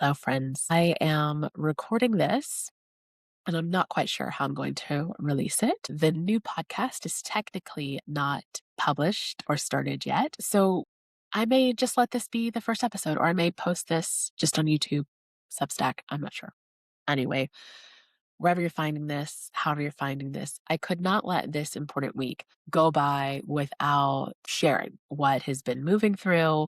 Hello, friends. I am recording this and I'm not quite sure how I'm going to release it. The new podcast is technically not published or started yet. So I may just let this be the first episode, or I may post this just on YouTube, Substack. I'm not sure. Anyway, wherever you're finding this, however you're finding this, I could not let this important week go by without sharing what has been moving through,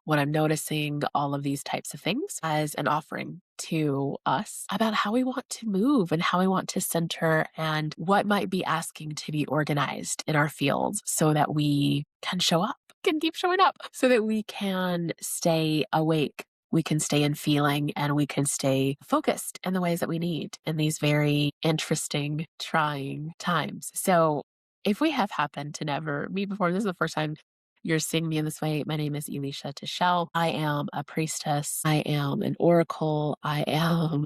what I'm noticing, all of these types of things as an offering to us about how we want to move and how we want to center and what might be asking to be organized in our fields so that we can show up, can keep showing up, so that we can stay awake. We can stay in feeling and we can stay focused in the ways that we need in these very interesting, trying times. So, if we have happened to never meet before, this is the first time you're seeing me in this way. My name is Elisha Tishel. I am a priestess. I am an oracle. I am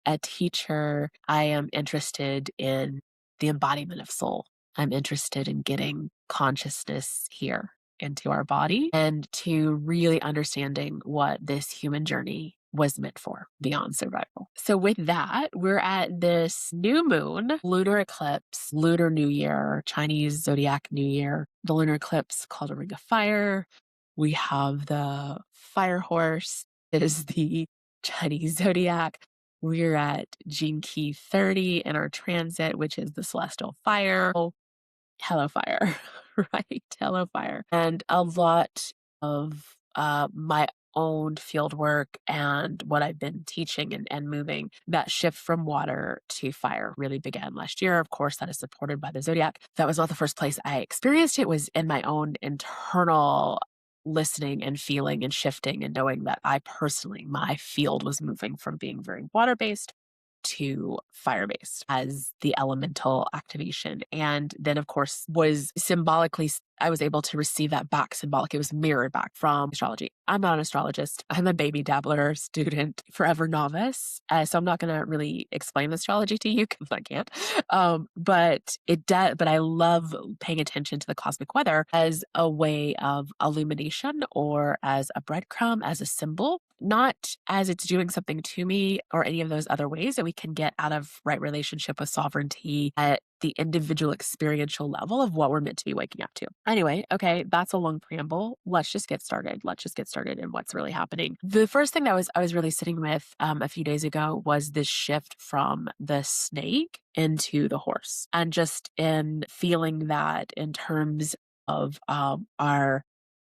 a teacher. I am interested in the embodiment of soul. I'm interested in getting consciousness here into our body and to really understanding what this human journey was meant for beyond survival. So, with that, we're at this new moon, lunar eclipse, lunar new year, Chinese zodiac new year. The lunar eclipse called a ring of fire. We have the fire horse, it is the Chinese zodiac. We're at Gene Key 30 in our transit, which is the celestial fire. Oh, hello, fire, right? Hello, fire. And a lot of my own field work and what I've been teaching and moving, that shift from water to fire really began last year. Of course, that is supported by the zodiac. That was not the first place I experienced it, was in my own internal listening and feeling and shifting and knowing that I personally, my field was moving from being very water based to fire based as the elemental activation. And then, of course, was symbolically, I was able to receive that back symbolic. It was mirrored back from astrology. I'm not an astrologist. I'm a baby dabbler, student, forever novice. So I'm not going to really explain astrology to you because I can't. But it does. But I love paying attention to the cosmic weather as a way of illumination or as a breadcrumb, as a symbol, not as it's doing something to me or any of those other ways that we can get out of right relationship with sovereignty at the individual experiential level of what we're meant to be waking up to. Anyway, okay, that's a long preamble. Let's just get started. Let's just get started in what's really happening. The first thing that I was really sitting with a few days ago was this shift from the snake into the horse, and just in feeling that in terms of our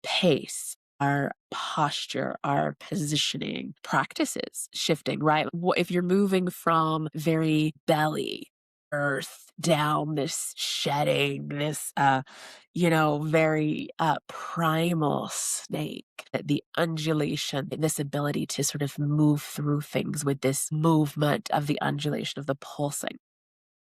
pace, our posture, our positioning practices shifting, right? If you're moving from very belly, earth down, this shedding, this, very primal snake, the undulation, this ability to sort of move through things with this movement of the undulation of the pulsing.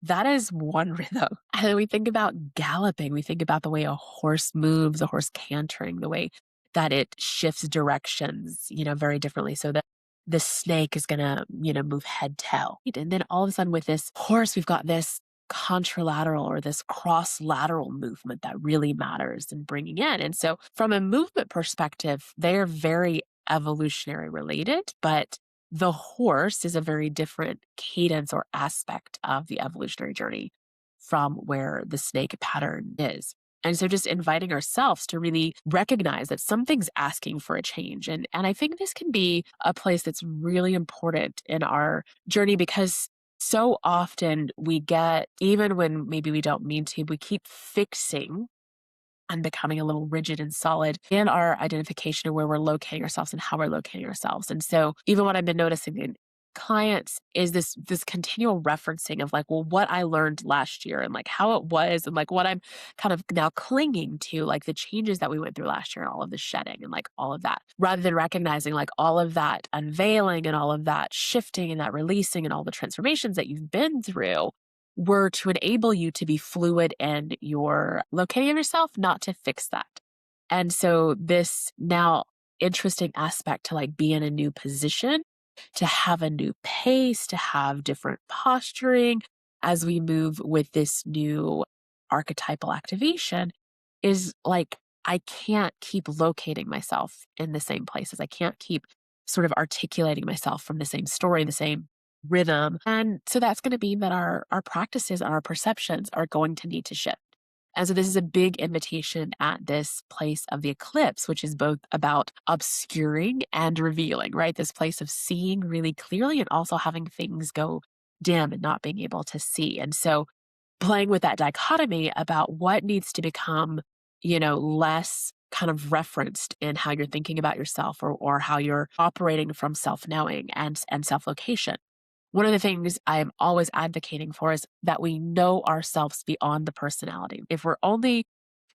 That is one rhythm. And then we think about galloping. We think about the way a horse moves, a horse cantering, the way that it shifts directions, very differently. So that the snake is going to, move head tail. And then all of a sudden with this horse, we've got this contralateral or this cross lateral movement that really matters and bringing in. And so from a movement perspective, they're very evolutionary related, but the horse is a very different cadence or aspect of the evolutionary journey from where the snake pattern is. And so just inviting ourselves to really recognize that something's asking for a change. And I think this can be a place that's really important in our journey, because so often we get, even when maybe we don't mean to, we keep fixing and becoming a little rigid and solid in our identification of where we're locating ourselves and how we're locating ourselves. And so even what I've been noticing in clients is this continual referencing of like, well, what I learned last year and like how it was and like what I'm kind of now clinging to, like the changes that we went through last year and all of the shedding and like all of that, rather than recognizing like all of that unveiling and all of that shifting and that releasing and all the transformations that you've been through were to enable you to be fluid in your locating of yourself, not to fix that. And so this now interesting aspect to like be in a new position, to have a new pace, to have different posturing as we move with this new archetypal activation is like, I can't keep locating myself in the same places. I can't keep sort of articulating myself from the same story, the same rhythm. And so that's going to mean that our practices and our perceptions are going to need to shift. And so this is a big invitation at this place of the eclipse, which is both about obscuring and revealing, right? This place of seeing really clearly and also having things go dim and not being able to see. And so playing with that dichotomy about what needs to become, less kind of referenced in how you're thinking about yourself, or how you're operating from self-knowing and self-location. One of the things I'm always advocating for is that we know ourselves beyond the personality. If we're only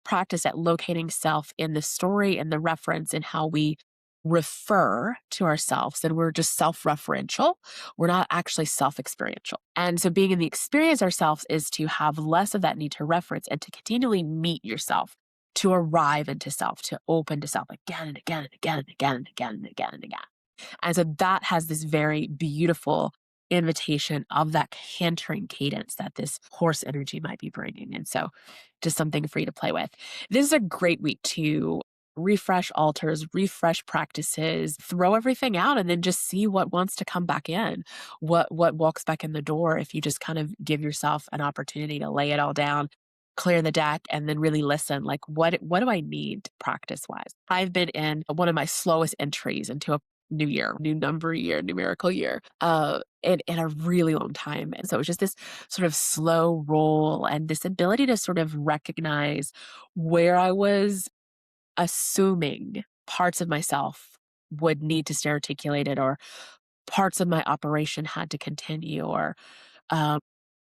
practiced at locating self in the story and the reference and how we refer to ourselves, then we're just self-referential. We're not actually self-experiential. And so being in the experience ourselves is to have less of that need to reference and to continually meet yourself, to arrive into self, to open to self again and again and again and again and again and again and again. And so that has this very beautiful invitation of that cantering cadence that this horse energy might be bringing. And so just something for you to play with. This is a great week to refresh altars, refresh practices, throw everything out and then just see what wants to come back in. What walks back in the door if you just kind of give yourself an opportunity to lay it all down, clear the deck, and then really listen. Like what do I need practice wise? I've been in one of my slowest entries into a new year, new number year, numerical year, in a really long time. And so it was just this sort of slow roll and this ability to sort of recognize where I was assuming parts of myself would need to stay articulated, or parts of my operation had to continue, or um,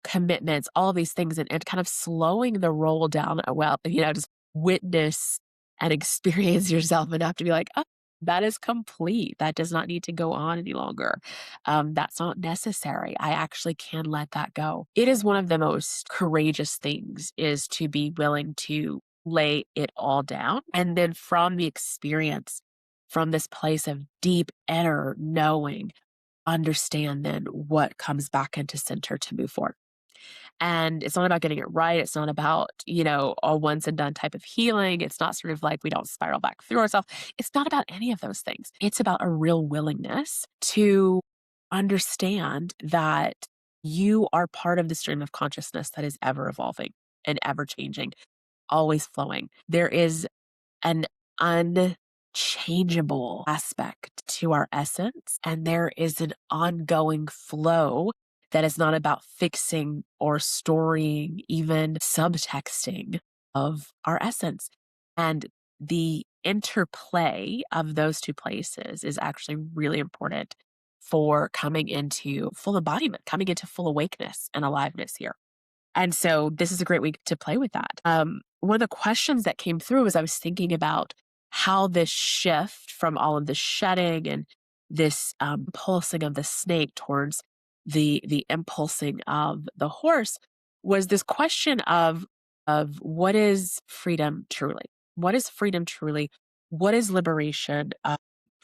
commitments, all these things, and kind of slowing the roll down. Well, just witness and experience yourself enough to be like, oh, that is complete. That does not need to go on any longer. That's not necessary. I actually can let that go. It is one of the most courageous things, is to be willing to lay it all down. And then from the experience, from this place of deep inner knowing, understand then what comes back into center to move forward. And it's not about getting it right. It's not about, a once and done type of healing. It's not sort of like we don't spiral back through ourselves. It's not about any of those things. It's about a real willingness to understand that you are part of the stream of consciousness that is ever evolving and ever changing, always flowing. There is an unchangeable aspect to our essence, and there is an ongoing flow that is not about fixing or storing, even subtexting of our essence. And the interplay of those two places is actually really important for coming into full embodiment, coming into full awakeness and aliveness here. And so this is a great week to play with that. One of the questions that came through as I was thinking about how this shift from all of the shedding and this pulsing of the snake towards the impulsing of the horse was this question of what is freedom truly? What is freedom truly? What is liberation?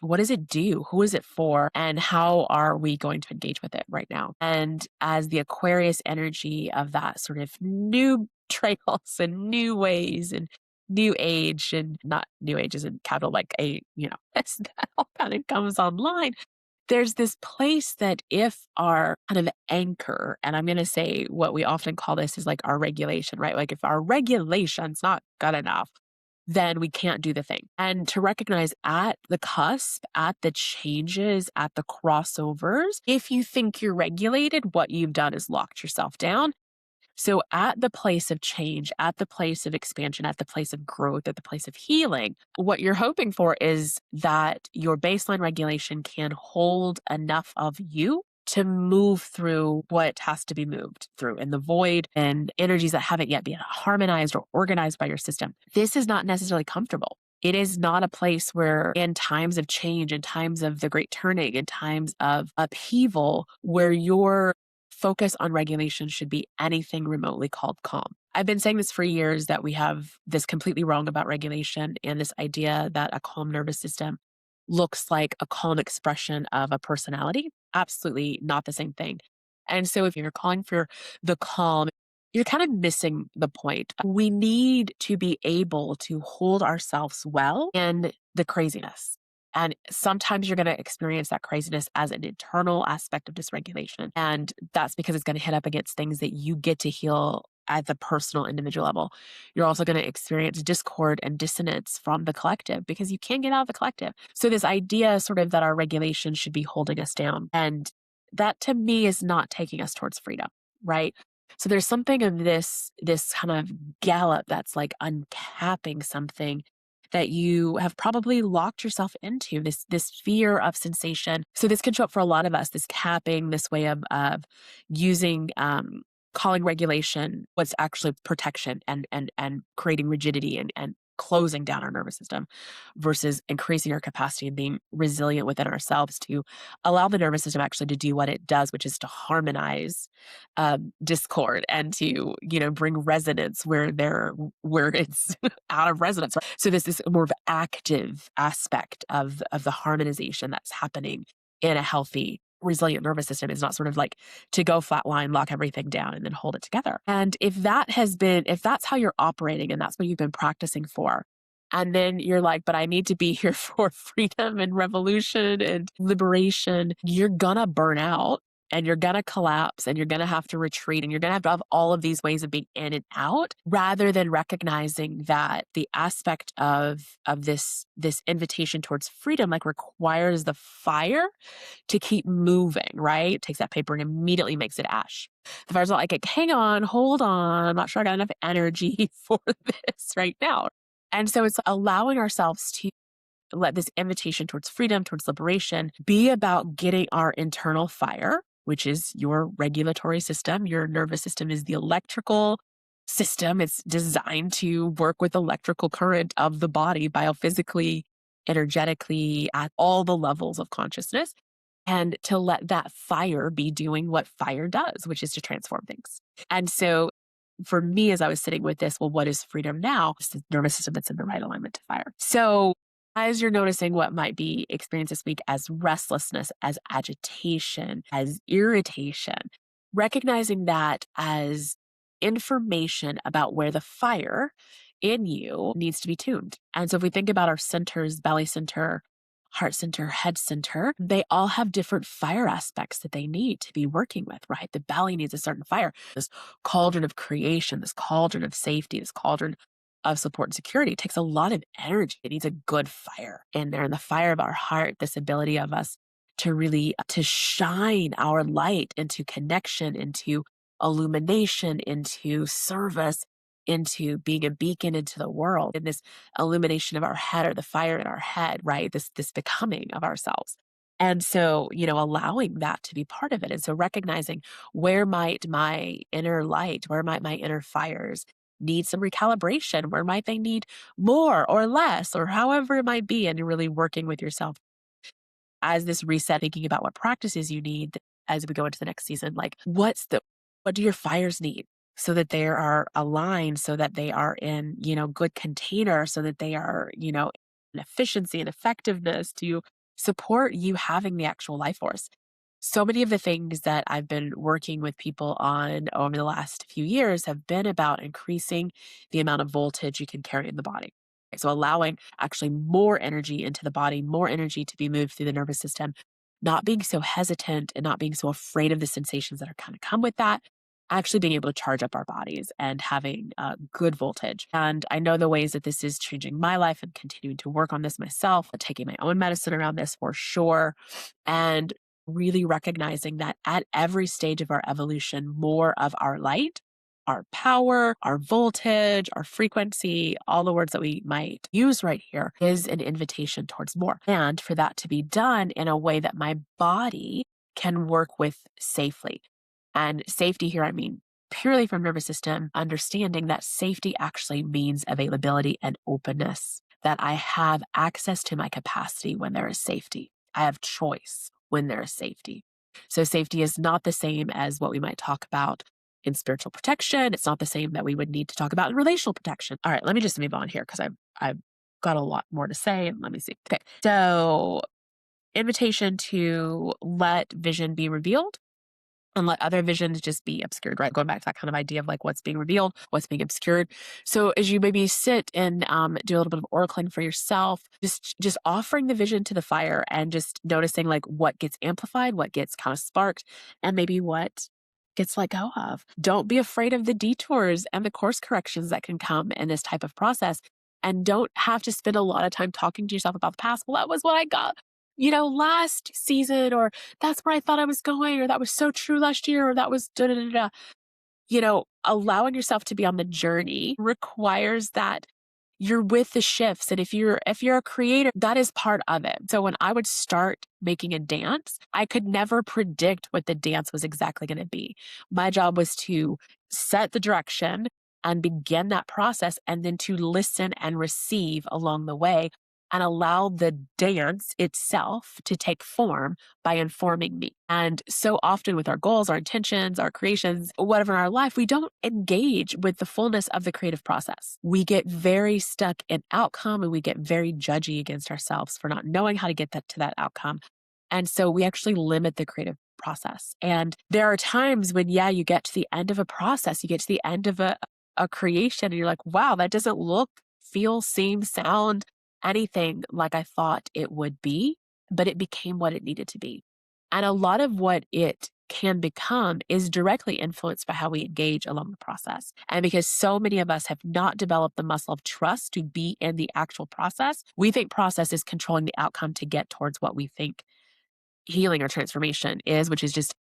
What does it do? Who is it for? And how are we going to engage with it right now? And as the Aquarius energy of that sort of new trails and new ways and new age, and not new age as in capital, like as that all kind of comes online, there's this place that if our kind of anchor, and I'm going to say what we often call this is like our regulation, right? Like if our regulation's not good enough, then we can't do the thing. And to recognize at the cusp, at the changes, at the crossovers, if you think you're regulated, what you've done is locked yourself down. So at the place of change, at the place of expansion, at the place of growth, at the place of healing, what you're hoping for is that your baseline regulation can hold enough of you to move through what has to be moved through in the void and energies that haven't yet been harmonized or organized by your system. This is not necessarily comfortable. It is not a place where in times of change, in times of the great turning, in times of upheaval, where your focus on regulation should be anything remotely called calm. I've been saying this for years, that we have this completely wrong about regulation and this idea that a calm nervous system looks like a calm expression of a personality. Absolutely not the same thing. And so if you're calling for the calm, you're kind of missing the point. We need to be able to hold ourselves well in the craziness And sometimes you're going to experience that craziness as an internal aspect of dysregulation. And that's because it's going to hit up against things that you get to heal at the personal individual level. You're also going to experience discord and dissonance from the collective because you can't get out of the collective. So this idea sort of that our regulation should be holding us down. And that to me is not taking us towards freedom, right? So there's something of this kind of gallop that's like uncapping something that you have probably locked yourself into, this fear of sensation. So this can show up for a lot of us, this capping, this way of using calling regulation what's actually protection and creating rigidity and closing down our nervous system versus increasing our capacity and being resilient within ourselves to allow the nervous system actually to do what it does, which is to harmonize discord and to bring resonance where it's out of resonance. Right? So this is more of active aspect of the harmonization that's happening in a healthy resilient nervous system. Is not sort of like to go flatline, lock everything down, and then hold it together. And if that's how you're operating and that's what you've been practicing for, and then you're like, but I need to be here for freedom and revolution and liberation, you're gonna burn out and you're gonna collapse and you're gonna have to retreat and you're gonna have to have all of these ways of being in and out rather than recognizing that the aspect of this invitation towards freedom like requires the fire to keep moving, right? Takes that paper and immediately makes it ash. The fire's not like, hang on, hold on, I'm not sure I got enough energy for this right now. And so it's allowing ourselves to let this invitation towards freedom, towards liberation, be about getting our internal fire, which is your regulatory system. Your nervous system is the electrical system. It's designed to work with electrical current of the body biophysically, energetically, at all the levels of consciousness and to let that fire be doing what fire does, which is to transform things. And so for me, as I was sitting with this, well, what is freedom now? It's the nervous system that's in the right alignment to fire. So as you're noticing what might be experienced this week as restlessness, as agitation, as irritation, recognizing that as information about where the fire in you needs to be tuned. And so if we think about our centers, belly center, heart center, head center, they all have different fire aspects that they need to be working with, right? The belly needs a certain fire, this cauldron of creation, this cauldron of safety, this cauldron of support and security. It takes a lot of energy. It needs a good fire in there. And the fire of our heart, this ability of us to really to shine our light into connection, into illumination, into service, into being a beacon into the world, in this illumination of our head or the fire in our head, right? This becoming of ourselves. And so, allowing that to be part of it. And so recognizing where might my inner light, where might my inner fires need some recalibration? Where might they need more or less or however it might be? And you're really working with yourself as this reset, thinking about what practices you need as we go into the next season. Like what do your fires need? So that they are aligned, so that they are in, good container, so that they are, in efficiency and effectiveness to support you having the actual life force. So many of the things that I've been working with people on over the last few years have been about increasing the amount of voltage you can carry in the body. So allowing actually more energy into the body, more energy to be moved through the nervous system, not being so hesitant and not being so afraid of the sensations that are kind of come with that, actually being able to charge up our bodies and having good voltage. And I know the ways that this is changing my life and continuing to work on this myself, taking my own medicine around this for sure. And really recognizing that at every stage of our evolution, more of our light, our power, our voltage, our frequency, all the words that we might use right here is an invitation towards more. And for that to be done in a way that my body can work with safely. And safety here, I mean, purely from nervous system, understanding that safety actually means availability and openness, that I have access to my capacity when there is safety. I have choice when there is safety. So safety is not the same as what we might talk about in spiritual protection. It's not the same that we would need to talk about in relational protection. All right, let me just move on here because I've got a lot more to say. And let me see. Okay, so invitation to let vision be revealed. and let other visions just be obscured, right? Going back to that kind of idea of like what's being revealed, what's being obscured. So as you maybe sit and do a little bit of oracling for yourself, just offering the vision to the fire and just noticing like what gets amplified, what gets kind of sparked, and maybe what gets let go of. Don't be afraid of the detours and the course corrections that can come in this type of process. And don't have to spend a lot of time talking to yourself about the past. Well, that was what I got, last season, or that's where I thought I was going, or that was so true last year, or that was da da da da. Allowing yourself to be on the journey requires that you're with the shifts. And if you're a creator, that is part of it. So when I would start making a dance, I could never predict what the dance was exactly going to be. My job was to set the direction and begin that process, and then to listen and receive along the way and allow the dance itself to take form by informing me. And so often with our goals, our intentions, our creations, whatever in our life, we don't engage with the fullness of the creative process. We get very stuck in outcome, and we get very judgy against ourselves for not knowing how to get that to that outcome. And so we actually limit the creative process. And there are times when, yeah, you get to the end of a process, you get to the end of a creation, and you're like, wow, that doesn't look, feel, seem, sound anything like I thought it would be, but it became what it needed to be. And a lot of what it can become is directly influenced by how we engage along the process. And because so many of us have not developed the muscle of trust to be in the actual process, we think process is controlling the outcome to get towards what we think healing or transformation is, which is just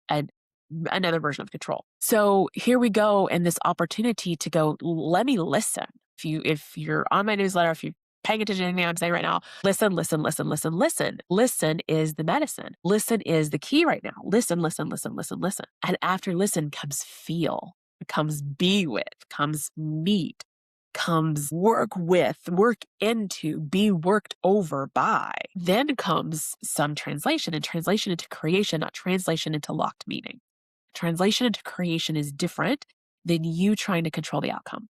another version of control. So here we go in this opportunity to go, let me listen. If you're on my newsletter, if you're paying attention to anything I'm saying right now, listen, listen, listen, listen, listen. Listen is the medicine. Listen is the key right now. Listen, listen, listen, listen, listen. And after listen comes feel, comes be with, comes meet, comes work with, work into, be worked over by. Then comes some translation, and translation into creation, not translation into locked meaning. Translation into creation is different than you trying to control the outcome.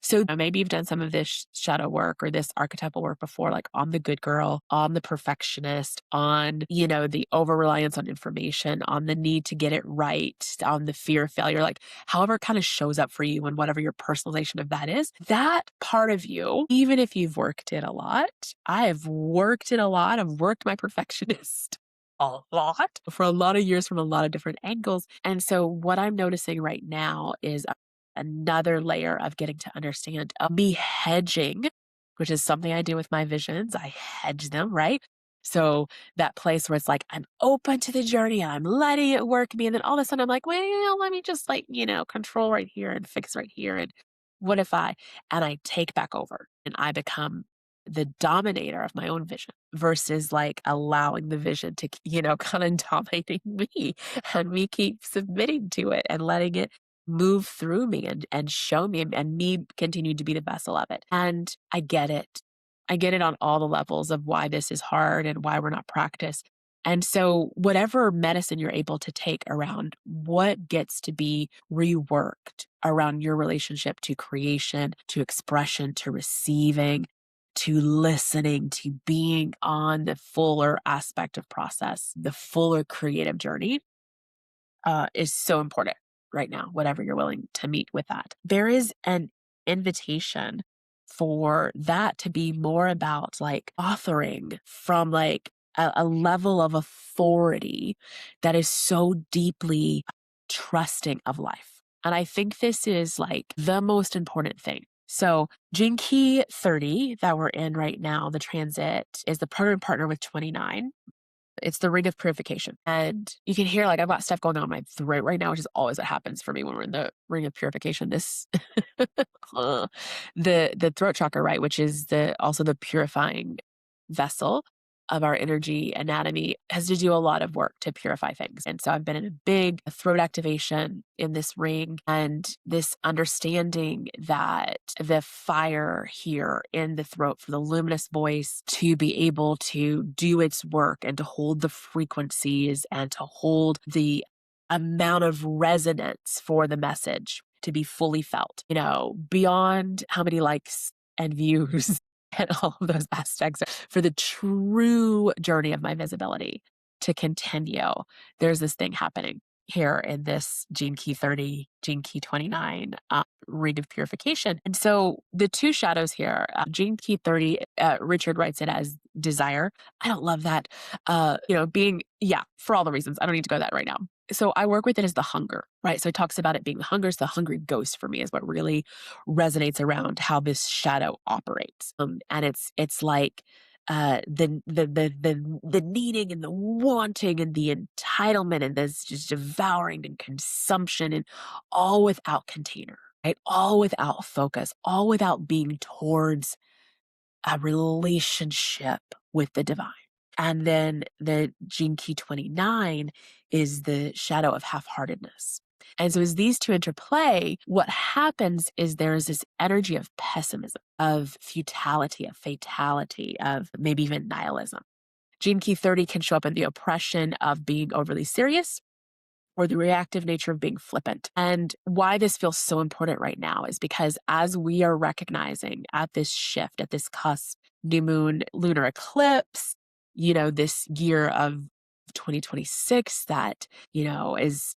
So maybe you've done some of this shadow work or this archetypal work before, like on the good girl, on the perfectionist, on, the over reliance on information, on the need to get it right, on the fear of failure, like however it kind of shows up for you and whatever your personalization of that is, that part of you, even if you've worked it a lot, I have worked it a lot. I've worked my perfectionist a lot for a lot of years from a lot of different angles. And so what I'm noticing right now is another layer of getting to understand me hedging, which is something I do with my visions. I hedge them, right? So that place where it's like, I'm open to the journey, I'm letting it work me. And then all of a sudden I'm like, well, let me just control right here and fix right here. And what if and I take back over and I become the dominator of my own vision versus like allowing the vision to, kind of dominating me and me keep submitting to it and letting it move through me and show me and me continue to be the vessel of it. And I get it. I get it on all the levels of why this is hard and why we're not practiced. And so whatever medicine you're able to take around what gets to be reworked around your relationship to creation, to expression, to receiving, to listening, to being on the fuller aspect of process, the fuller creative journey, is so important right now, whatever you're willing to meet with that. There is an invitation for that to be more about like authoring from like a level of authority that is so deeply trusting of life. And I think this is like the most important thing. So Jinki 30 that we're in right now, the transit is the partner with 29. It's the ring of purification. And you can hear like I've got stuff going on in my throat right now, which is always what happens for me when we're in the ring of purification. This the throat chakra, right, which is also the purifying vessel of our energy anatomy, has to do a lot of work to purify things. And so I've been in a big throat activation in this ring and this understanding that the fire here in the throat for the luminous voice to be able to do its work and to hold the frequencies and to hold the amount of resonance for the message to be fully felt, beyond how many likes and views and all of those aspects for the true journey of my visibility to continue. There's this thing happening. here in this gene key 30, gene key 29 ring of purification. And so the two shadows here, gene key 30, Richard writes it as desire. I don't love that. Being, yeah, for all the reasons. I don't need to go that right now. So I work with it as the hunger, right? So it talks about it being the hunger. So the hungry ghost for me is what really resonates around how this shadow operates. And it's like the needing and the wanting and the entitlement and this just devouring and consumption and all without container, right? All without focus, all without being towards a relationship with the divine. And then the gene key 29 is the shadow of half-heartedness. And so as these two interplay, what happens is there is this energy of pessimism, of futility, of fatality, of maybe even nihilism. Gene key 30 can show up in the oppression of being overly serious or the reactive nature of being flippant. And why this feels so important right now is because as we are recognizing at this shift, at this cusp, new moon, lunar eclipse, this year of 2026 that, is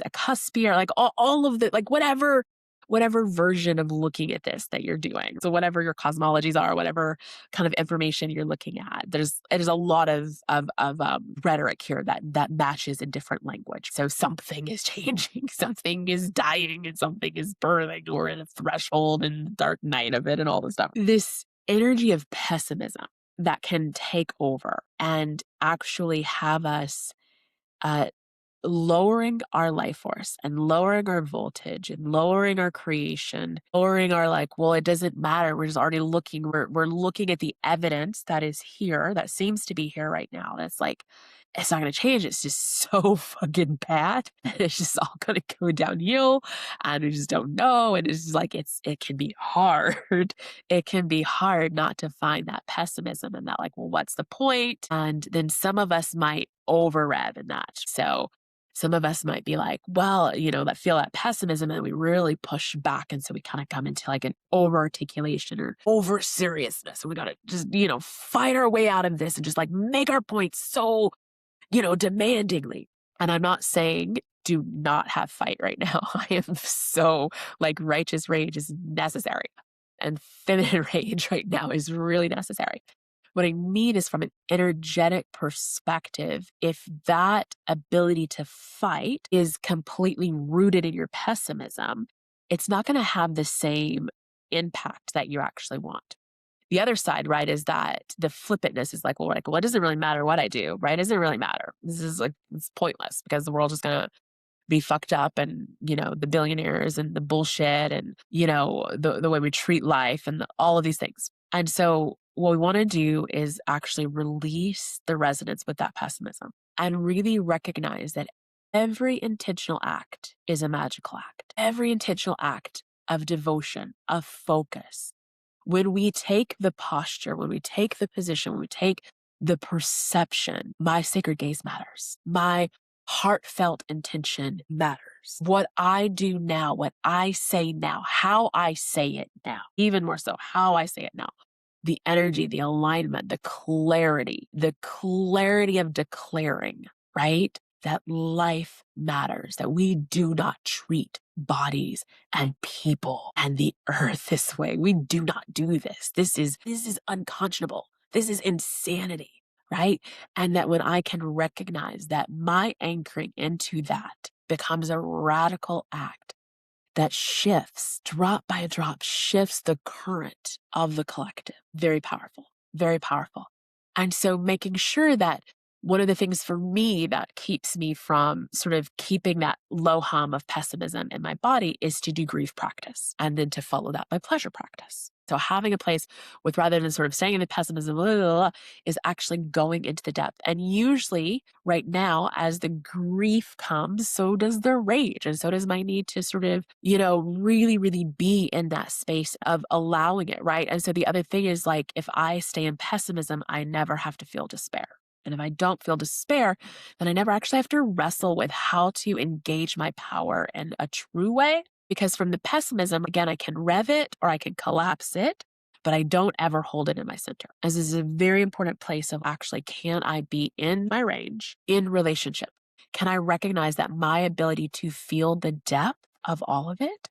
a cusp year, like all of the, like whatever version of looking at this that you're doing. So whatever your cosmologies are, whatever kind of information you're looking at, there's a lot of rhetoric here that matches in different language. So something is changing, something is dying, and something is birthing. We're in a threshold and dark night of it and all this stuff. This energy of pessimism that can take over and actually have us uh, lowering our life force and lowering our voltage and lowering our creation, lowering our it doesn't matter. We're just already looking, we're looking at the evidence that is here, that seems to be here right now. That's like, it's not going to change. It's just so fucking bad. It's just all going to go downhill and we just don't know. And it's just like, it can be hard. It can be hard not to find that pessimism and that what's the point? And then some of us might over rev in that. So some of us might be like, well, that feel that pessimism and we really push back. And so we kind of come into an over articulation or over seriousness. And we got to just, fight our way out of this and just make our point so, demandingly. And I'm not saying do not have fight right now. I am so righteous rage is necessary and feminine rage right now is really necessary. What I mean is from an energetic perspective, if that ability to fight is completely rooted in your pessimism, it's not going to have the same impact that you actually want. The other side, right, is that the flippantness is well, it doesn't really matter what I do, right? It doesn't really matter. This is it's pointless because the world is going to be fucked up and, the billionaires and the bullshit and, the way we treat life and all of these things. And so what we want to do is actually release the resonance with that pessimism and really recognize that every intentional act is a magical act. Every intentional act of devotion, of focus. When we take the posture, when we take the position, when we take the perception, my sacred gaze matters. My heartfelt intention matters. What I do now, what I say now, how I say it now, even more so, how I say it now. The energy, the alignment, the clarity of declaring, right? That life matters, that we do not treat bodies and people and the earth this way. We do not do this. This is unconscionable. This is insanity, right? And that when I can recognize that my anchoring into that becomes a radical act that shifts, drop by drop, shifts the current of the collective. Very powerful, very powerful. And so making sure that one of the things for me that keeps me from sort of keeping that low hum of pessimism in my body is to do grief practice and then to follow that by pleasure practice. So having a place with rather than sort of staying in the pessimism, blah, blah, blah, is actually going into the depth. And usually right now, as the grief comes, so does the rage. And so does my need to sort of, really, really be in that space of allowing it, right? And so the other thing is if I stay in pessimism, I never have to feel despair. And if I don't feel despair, then I never actually have to wrestle with how to engage my power in a true way. Because from the pessimism, again, I can rev it or I can collapse it, but I don't ever hold it in my center. This is a very important place of actually, can I be in my range in relationship? Can I recognize that my ability to feel the depth of all of it?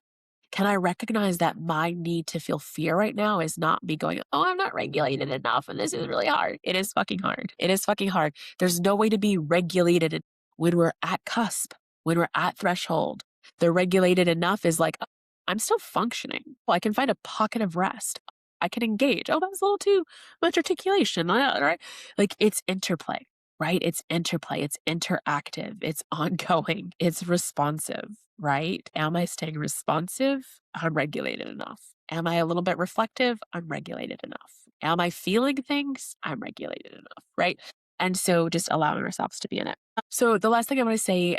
Can I recognize that my need to feel fear right now is not me going, oh, I'm not regulated enough and this is really hard. It is fucking hard. It is fucking hard. There's no way to be regulated when we're at cusp, when we're at threshold. The regulated enough is like, "Oh, I'm still functioning. Well, I can find a pocket of rest. I can engage. Oh, that was a little too much articulation. Right? Like it's interplay, right? It's interplay. It's interactive. It's ongoing. It's responsive, right? Am I staying responsive? I'm regulated enough. Am I a little bit reflective? I'm regulated enough. Am I feeling things? I'm regulated enough, right? And so just allowing ourselves to be in it. So the last thing I want to say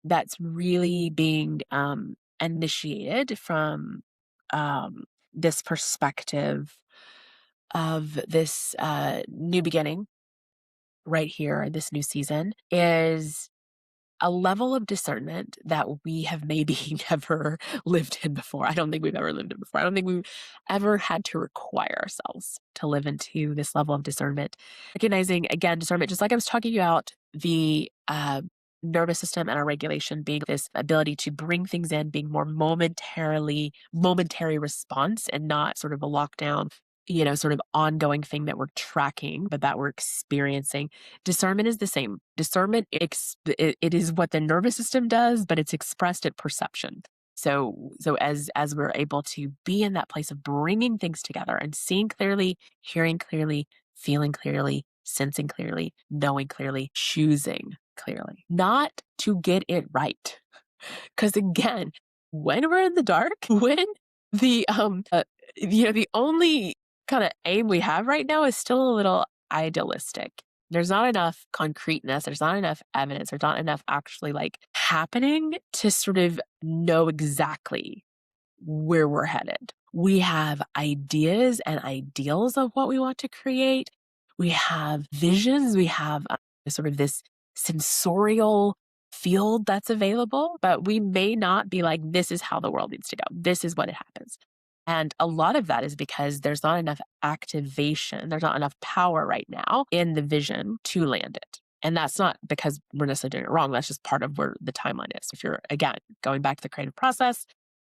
that's really being initiated from this perspective of this new beginning right here, this new season, is a level of discernment that we have maybe never lived in before. I don't think we've ever lived in before. I don't think we've ever had to require ourselves to live into this level of discernment. Recognizing, again, discernment, just like I was talking about the nervous system and our regulation being this ability to bring things in, being more momentary response and not sort of a lockdown, sort of ongoing thing that we're tracking, but that we're experiencing. Discernment is the same. Discernment, it is what the nervous system does, but it's expressed at perception. So as we're able to be in that place of bringing things together and seeing clearly, hearing clearly, feeling clearly, sensing clearly, knowing clearly, choosing clearly, not to get it right. Because again, when we're in the dark, when the the only kind of aim we have right now is still a little idealistic. There's not enough concreteness, there's not enough evidence, there's not enough actually like happening to sort of know exactly where we're headed. We have ideas and ideals of what we want to create. We have visions. We have sort of this sensorial field that's available, but we may not be like, this is how the world needs to go. This is what it happens. And a lot of that is because there's not enough activation, there's not enough power right now in the vision to land it. And that's not because we're necessarily doing it wrong. That's just part of where the timeline is. If you're, again, going back to the creative process,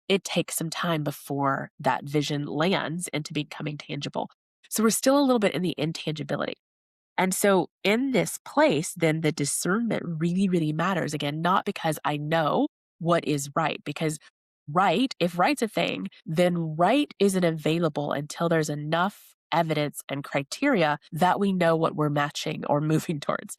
it takes some time before that vision lands into becoming tangible. So we're still a little bit in the intangibility. And so in this place, then the discernment really, really matters. Again, not because I know what is right, because if right's a thing, then right isn't available until there's enough evidence and criteria that we know what we're matching or moving towards.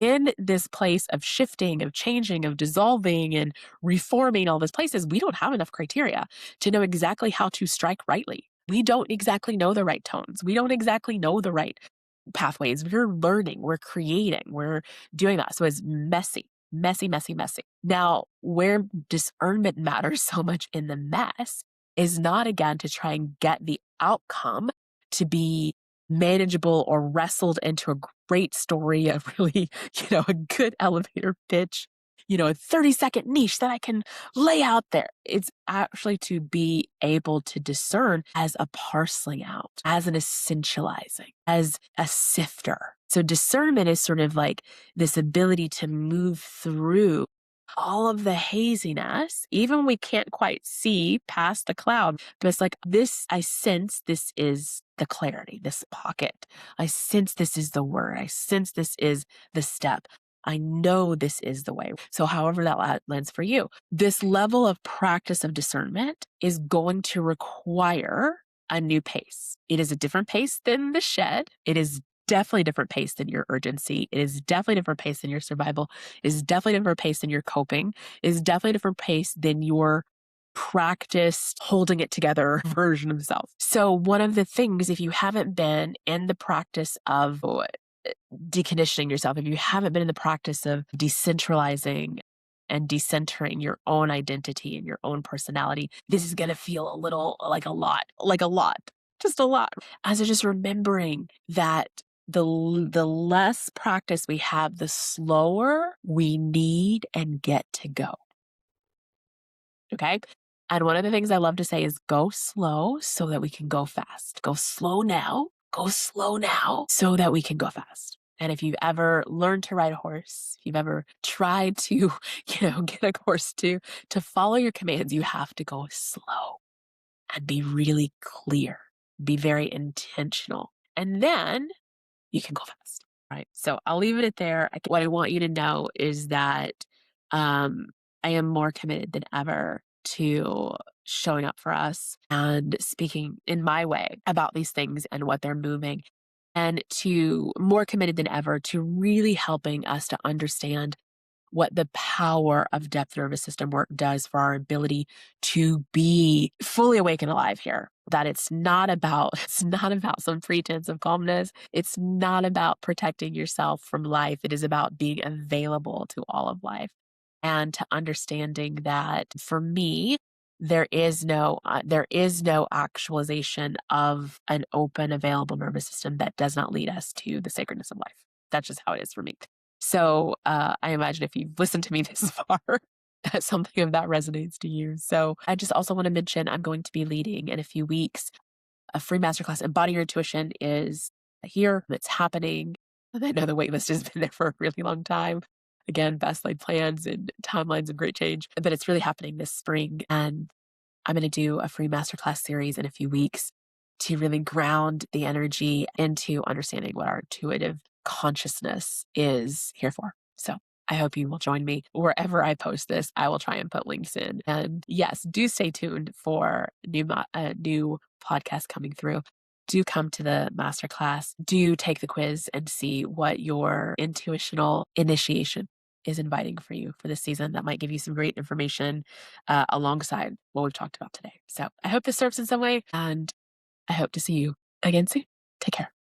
In this place of shifting, of changing, of dissolving and reforming all these places, we don't have enough criteria to know exactly how to strike rightly. We don't exactly know the right tones. We don't exactly know the right pathways. We're learning, we're creating, we're doing that. So it's messy, messy, messy, messy. Now, where discernment matters so much in the mess is not, again, to try and get the outcome to be manageable or wrestled into a great story, a really, a good elevator pitch, a 30-second niche that I can lay out there. It's actually to be able to discern as a parceling out, as an essentializing, as a sifter. So discernment is sort of like this ability to move through all of the haziness, even when we can't quite see past the cloud. But it's like this, I sense this is the clarity, this pocket. I sense this is the word. I sense this is the step. I know this is the way. So however that lands for you, this level of practice of discernment is going to require a new pace. It is a different pace than the shed. It is definitely a different pace than your urgency. It is definitely a different pace than your survival. It is definitely a different pace than your coping. It is definitely a different pace than your practice holding it together version of self. So one of the things, if you haven't been in the practice of deconditioning yourself, if you haven't been in the practice of decentralizing and decentering your own identity and your own personality, this is going to feel a little like a lot, just a lot. As I just remembering that the less practice we have, the slower we need and get to go. Okay. And one of the things I love to say is go slow so that we can go fast. Go slow now so that we can go fast. And if you've ever learned to ride a horse, if you've ever tried to, get a horse to follow your commands, you have to go slow and be really clear, be very intentional. And then you can go fast, right? So I'll leave it at there. What I want you to know is that um, I am more committed than ever to showing up for us and speaking in my way about these things and what they're moving, and to more committed than ever to really helping us to understand what the power of depth nervous system work does for our ability to be fully awake and alive here. That it's not about it's not about some pretense of calmness. It's not about protecting yourself from life. It is about being available to all of life, and to understanding that for me, there is no actualization of an open, available nervous system that does not lead us to the sacredness of life. That's just how it is for me. So I imagine if you've listened to me this far, that something of that resonates to you. So I just also want to mention I'm going to be leading in a few weeks a free masterclass. Embody Your Intuition is here. It's happening. I know the waitlist has been there for a really long time. Again, best laid plans and timelines of great change, but it's really happening this spring. And I'm going to do a free masterclass series in a few weeks to really ground the energy into understanding what our intuitive consciousness is here for. So I hope you will join me wherever I post this. I will try and put links in. And yes, do stay tuned for new podcasts coming through. Do come to the masterclass. Do take the quiz and see what your intuitional initiation is inviting for you for this season. That might give you some great information alongside what we've talked about today. So I hope this serves in some way, and I hope to see you again soon. Take care.